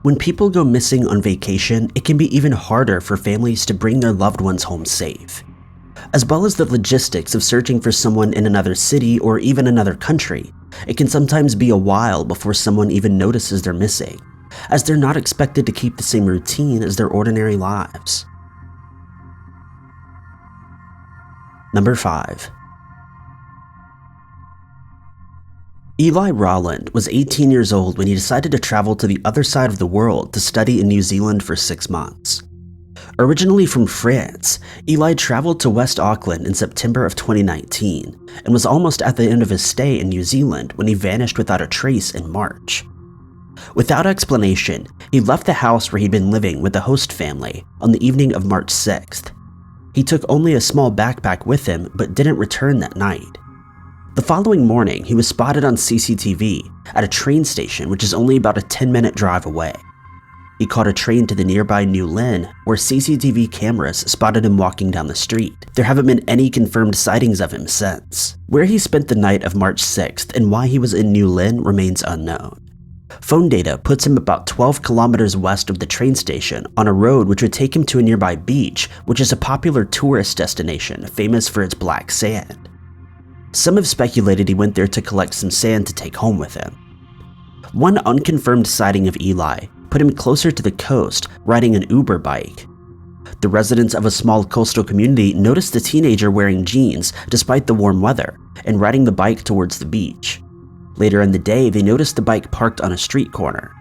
When people go missing on vacation, it can be even harder for families to bring their loved ones home safe. As well as the logistics of searching for someone in another city or even another country, it can sometimes be a while before someone even notices they're missing, as they're not expected to keep the same routine as their ordinary lives. Number 5. Eli Rolland was 18 years old when he decided to travel to the other side of the world to study in New Zealand for 6 months. Originally from France, Eli traveled to West Auckland in September of 2019 and was almost at the end of his stay in New Zealand when he vanished without a trace in March. Without explanation, he left the house where he'd been living with the host family on the evening of March 6th. He took only a small backpack with him but didn't return that night. The following morning, he was spotted on CCTV at a train station which is only about a 10-minute drive away. He caught a train to the nearby New Lynn, where CCTV cameras spotted him walking down the street. There haven't been any confirmed sightings of him since. Where he spent the night of March 6th and why he was in New Lynn remains unknown. Phone data puts him about 12 kilometers west of the train station on a road which would take him to a nearby beach, which is a popular tourist destination famous for its black sand. Some have speculated he went there to collect some sand to take home with him. One unconfirmed sighting of Eli put him closer to the coast, riding an Uber bike. The residents of a small coastal community noticed the teenager wearing jeans despite the warm weather and riding the bike towards the beach. Later in the day, they noticed the bike parked on a street corner.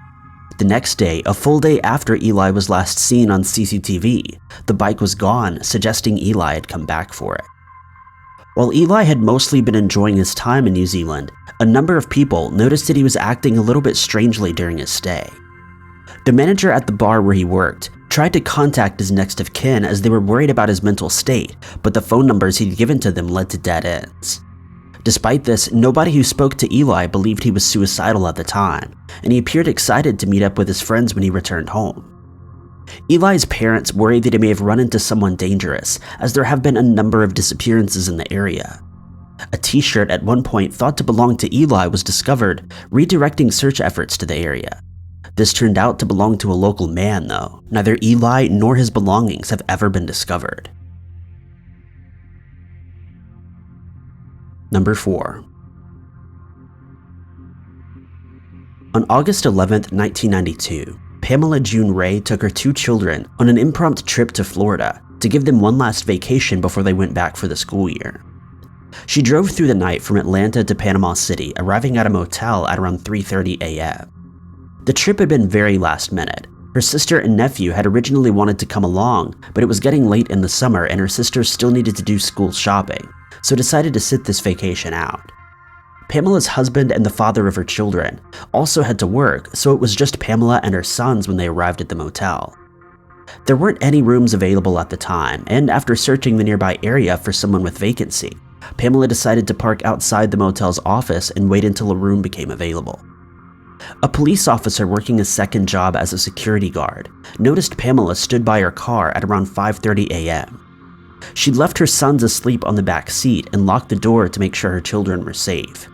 The next day, a full day after Eli was last seen on CCTV, the bike was gone, suggesting Eli had come back for it. While Eli had mostly been enjoying his time in New Zealand, a number of people noticed that he was acting a little bit strangely during his stay. The manager at the bar where he worked tried to contact his next of kin as they were worried about his mental state, but the phone numbers he'd given to them led to dead ends. Despite this, nobody who spoke to Eli believed he was suicidal at the time, and he appeared excited to meet up with his friends when he returned home. Eli's parents worried that he may have run into someone dangerous, as there have been a number of disappearances in the area. A t-shirt at one point thought to belong to Eli was discovered, redirecting search efforts to the area. This turned out to belong to a local man, though. Neither Eli nor his belongings have ever been discovered. Number 4. On August 11, 1992, Pamela June Rey took her 2 children on an impromptu trip to Florida to give them one last vacation before they went back for the school year. She drove through the night from Atlanta to Panama City, arriving at a motel at around 3:30 a.m. The trip had been very last minute. Her sister and nephew had originally wanted to come along, but it was getting late in the summer and her sister still needed to do school shopping, so decided to sit this vacation out. Pamela's husband and the father of her children also had to work, so it was just Pamela and her sons when they arrived at the motel. There weren't any rooms available at the time, and after searching the nearby area for someone with vacancy, Pamela decided to park outside the motel's office and wait until a room became available. A police officer working a second job as a security guard noticed Pamela stood by her car at around 5:30 a.m. She'd left her sons asleep on the back seat and locked the door to make sure her children were safe.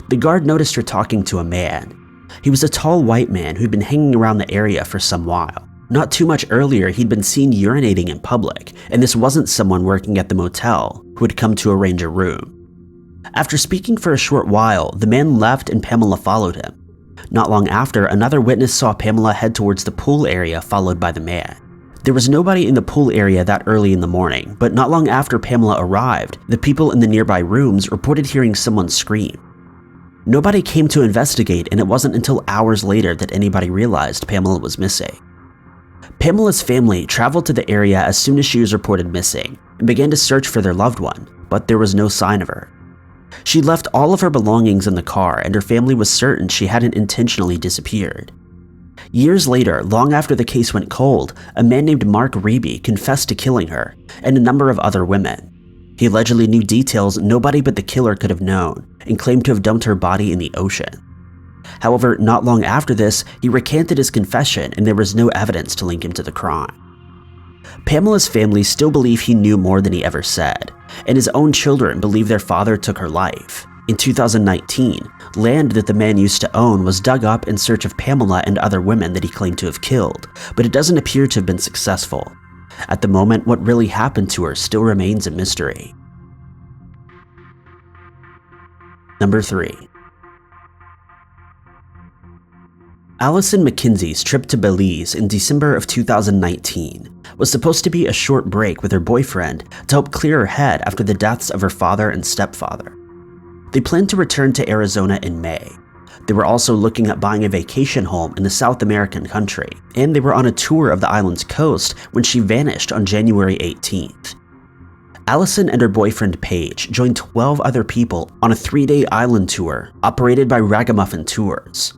The guard noticed her talking to a man. He was a tall white man who'd been hanging around the area for some while. Not too much earlier, he'd been seen urinating in public, and this wasn't someone working at the motel who had come to arrange a room. After speaking for a short while, the man left and Pamela followed him. Not long after, another witness saw Pamela head towards the pool area followed by the man. There was nobody in the pool area that early in the morning, but not long after Pamela arrived, the people in the nearby rooms reported hearing someone scream. Nobody came to investigate, and it wasn't until hours later that anybody realized Pamela was missing. Pamela's family traveled to the area as soon as she was reported missing and began to search for their loved one, but there was no sign of her. She left all of her belongings in the car, and her family was certain she hadn't intentionally disappeared. Years later, long after the case went cold, a man named Mark Reby confessed to killing her and a number of other women. He allegedly knew details nobody but the killer could have known and claimed to have dumped her body in the ocean. However, not long after this, he recanted his confession and there was no evidence to link him to the crime. Pamela's family still believe he knew more than he ever said, and his own children believe their father took her life. In 2019, land that the man used to own was dug up in search of Pamela and other women that he claimed to have killed, but it doesn't appear to have been successful. At the moment, what really happened to her still remains a mystery. Number 3. Allison McKenzie's trip to Belize in December of 2019 was supposed to be a short break with her boyfriend to help clear her head after the deaths of her father and stepfather. They planned to return to Arizona in May. They were also looking at buying a vacation home in the South American country, and they were on a tour of the island's coast when she vanished on January 18th. Allison and her boyfriend Paige joined 12 other people on a 3-day island tour operated by Ragamuffin Tours.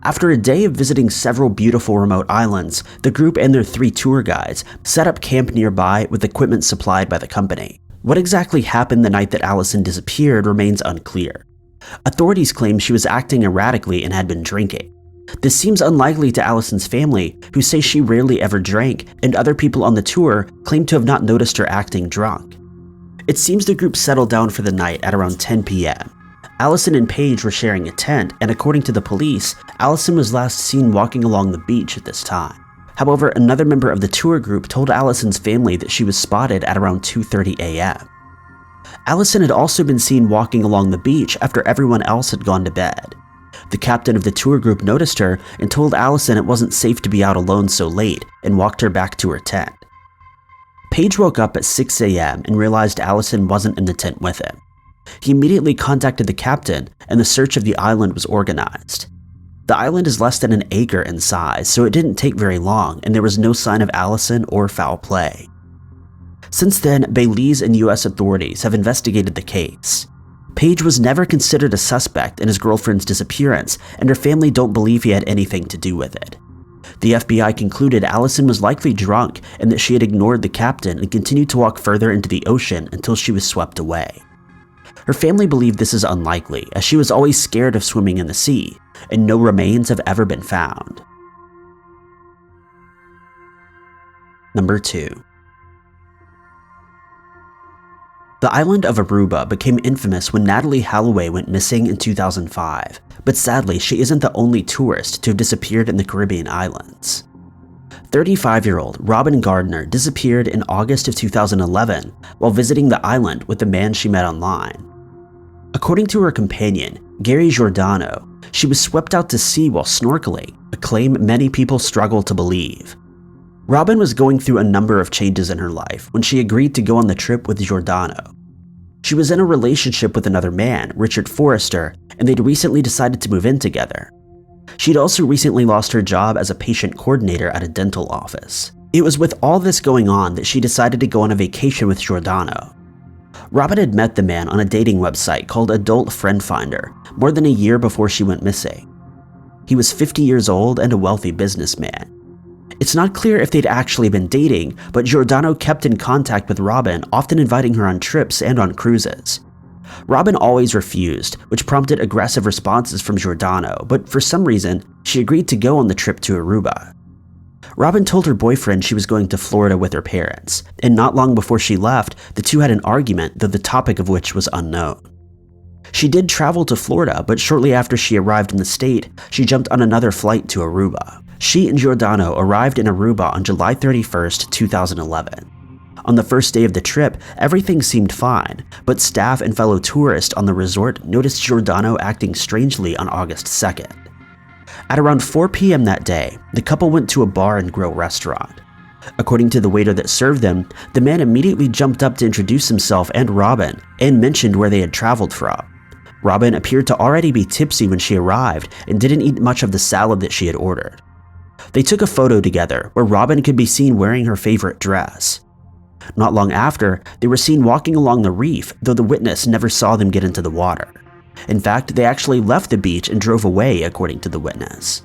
After a day of visiting several beautiful remote islands, the group and their 3 tour guides set up camp nearby with equipment supplied by the company. What exactly happened the night that Allison disappeared remains unclear. Authorities claim she was acting erratically and had been drinking. This seems unlikely to Allison's family, who say she rarely ever drank, and other people on the tour claim to have not noticed her acting drunk. It seems the group settled down for the night at around 10 p.m. Allison and Paige were sharing a tent, and according to the police, Allison was last seen walking along the beach at this time. However, another member of the tour group told Allison's family that she was spotted at around 2:30 a.m. Allison had also been seen walking along the beach after everyone else had gone to bed. The captain of the tour group noticed her and told Allison it wasn't safe to be out alone so late and walked her back to her tent. Paige woke up at 6 a.m. and realized Allison wasn't in the tent with him. He immediately contacted the captain, and the search of the island was organized. The island is less than an acre in size, so it didn't take very long, and there was no sign of Allison or foul play. Since then, Belize and U.S. authorities have investigated the case. Paige was never considered a suspect in his girlfriend's disappearance, and her family don't believe he had anything to do with it. The FBI concluded Allison was likely drunk and that she had ignored the captain and continued to walk further into the ocean until she was swept away. Her family believed this is unlikely, as she was always scared of swimming in the sea, and no remains have ever been found. Number 2. The island of Aruba became infamous when Natalie Holloway went missing in 2005, but sadly she isn't the only tourist to have disappeared in the Caribbean islands. 35-year-old Robin Gardner disappeared in August of 2011 while visiting the island with the man she met online. According to her companion, Gary Giordano, she was swept out to sea while snorkeling, a claim many people struggle to believe. Robin was going through a number of changes in her life when she agreed to go on the trip with Giordano. She was in a relationship with another man, Richard Forrester, and they'd recently decided to move in together. She'd also recently lost her job as a patient coordinator at a dental office. It was with all this going on that she decided to go on a vacation with Giordano. Robin had met the man on a dating website called Adult Friend Finder more than a year before she went missing. He was 50 years old and a wealthy businessman. It's not clear if they'd actually been dating, but Giordano kept in contact with Robin, often inviting her on trips and on cruises. Robin always refused, which prompted aggressive responses from Giordano, but for some reason, she agreed to go on the trip to Aruba. Robin told her boyfriend she was going to Florida with her parents, and not long before she left, the two had an argument, though the topic of which was unknown. She did travel to Florida, but shortly after she arrived in the state, she jumped on another flight to Aruba. She and Giordano arrived in Aruba on July 31st, 2011. On the first day of the trip, everything seemed fine, but staff and fellow tourists on the resort noticed Giordano acting strangely on August 2nd. At around 4 p.m. that day, the couple went to a bar and grill restaurant. According to the waiter that served them, the man immediately jumped up to introduce himself and Robin and mentioned where they had traveled from. Robin appeared to already be tipsy when she arrived and didn't eat much of the salad that she had ordered. They took a photo together where Robin could be seen wearing her favorite dress. Not long after, they were seen walking along the reef, though the witness never saw them get into the water. In fact, they actually left the beach and drove away, according to the witness.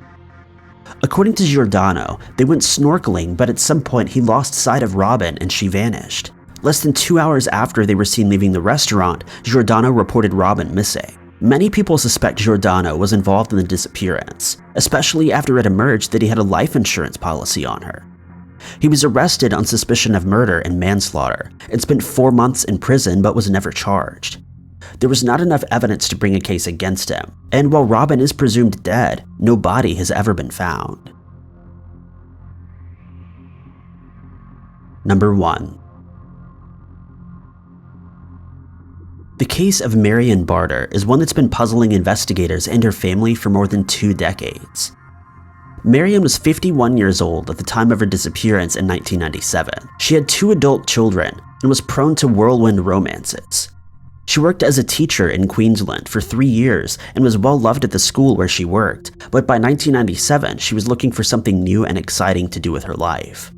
According to Giordano, they went snorkeling, but at some point he lost sight of Robin and she vanished. Less than 2 hours after they were seen leaving the restaurant, Giordano reported Robin missing. Many people suspect Giordano was involved in the disappearance, especially after it emerged that he had a life insurance policy on her. He was arrested on suspicion of murder and manslaughter and spent 4 months in prison but was never charged. there was not enough evidence to bring a case against him, and while Robin is presumed dead, no body has ever been found. Number 1. The case of Miriam Barter is one that's been puzzling investigators and her family for more than 2 decades. Miriam was 51 years old at the time of her disappearance in 1997. She had 2 adult children and was prone to whirlwind romances. She worked as a teacher in Queensland for 3 years and was well loved at the school where she worked, but by 1997 she was looking for something new and exciting to do with her life.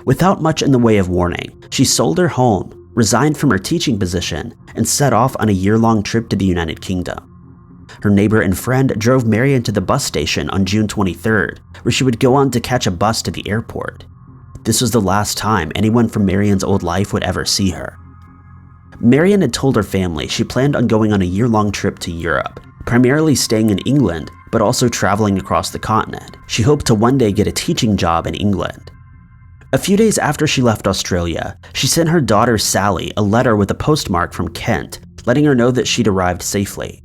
Without much in the way of warning, she sold her home, resigned from her teaching position, and set off on a year-long trip to the United Kingdom. Her neighbor and friend drove Miriam to the bus station on June 23rd, where she would go on to catch a bus to the airport. This was the last time anyone from Miriam's old life would ever see her. Miriam had told her family she planned on going on a year-long trip to Europe, primarily staying in England, but also traveling across the continent. She hoped to one day get a teaching job in England. A few days after she left Australia, she sent her daughter Sally a letter with a postmark from Kent, letting her know that she'd arrived safely.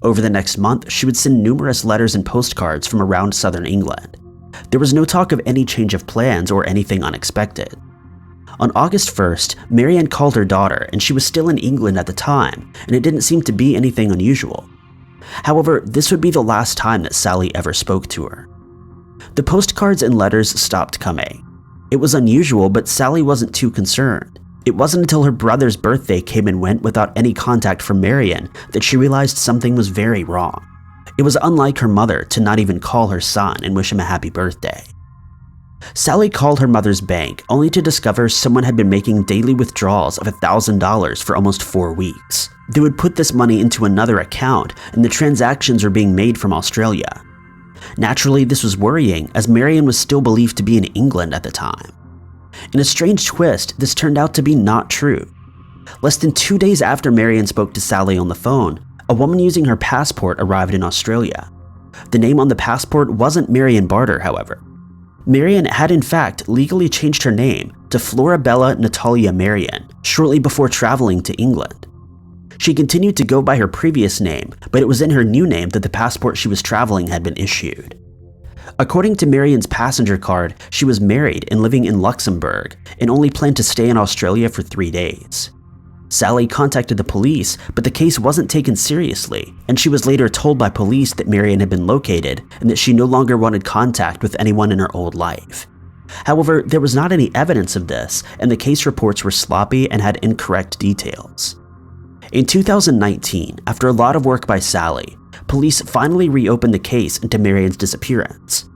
Over the next month, she would send numerous letters and postcards from around southern England. There was no talk of any change of plans or anything unexpected. On August 1st, Miriam called her daughter, and she was still in England at the time, and it didn't seem to be anything unusual. However, this would be the last time that Sally ever spoke to her. The postcards and letters stopped coming. It was unusual, but Sally wasn't too concerned. It wasn't until her brother's birthday came and went without any contact from Miriam that she realized something was very wrong. It was unlike her mother to not even call her son and wish him a happy birthday. Sally called her mother's bank only to discover someone had been making daily withdrawals of $1,000 for almost 4 weeks. They would put this money into another account, and the transactions were being made from Australia. Naturally, this was worrying, as Miriam was still believed to be in England at the time. In a strange twist, this turned out to be not true. Less than 2 days after Miriam spoke to Sally on the phone, a woman using her passport arrived in Australia. The name on the passport wasn't Miriam Barter, however. Miriam had in fact legally changed her name to Florabella Natalia Marian shortly before traveling to England. She continued to go by her previous name, but it was in her new name that the passport she was traveling had been issued. According to Miriam's passenger card, she was married and living in Luxembourg and only planned to stay in Australia for 3 days. Sally contacted the police, but the case wasn't taken seriously, and she was later told by police that Miriam had been located and that she no longer wanted contact with anyone in her old life. However, there was not any evidence of this, and the case reports were sloppy and had incorrect details. In 2019, after a lot of work by Sally, police finally reopened the case into Miriam's disappearance.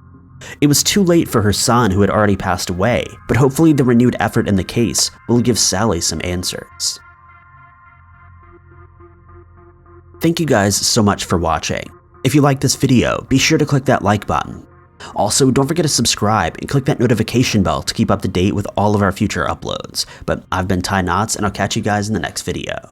It was too late for her son, who had already passed away, but hopefully the renewed effort in the case will give Sally some answers. Thank you guys so much for watching. If you liked this video, be sure to click that like button. Also, don't forget to subscribe and click that notification bell to keep up to date with all of our future uploads. But I've been Ty Knotts, and I'll catch you guys in the next video.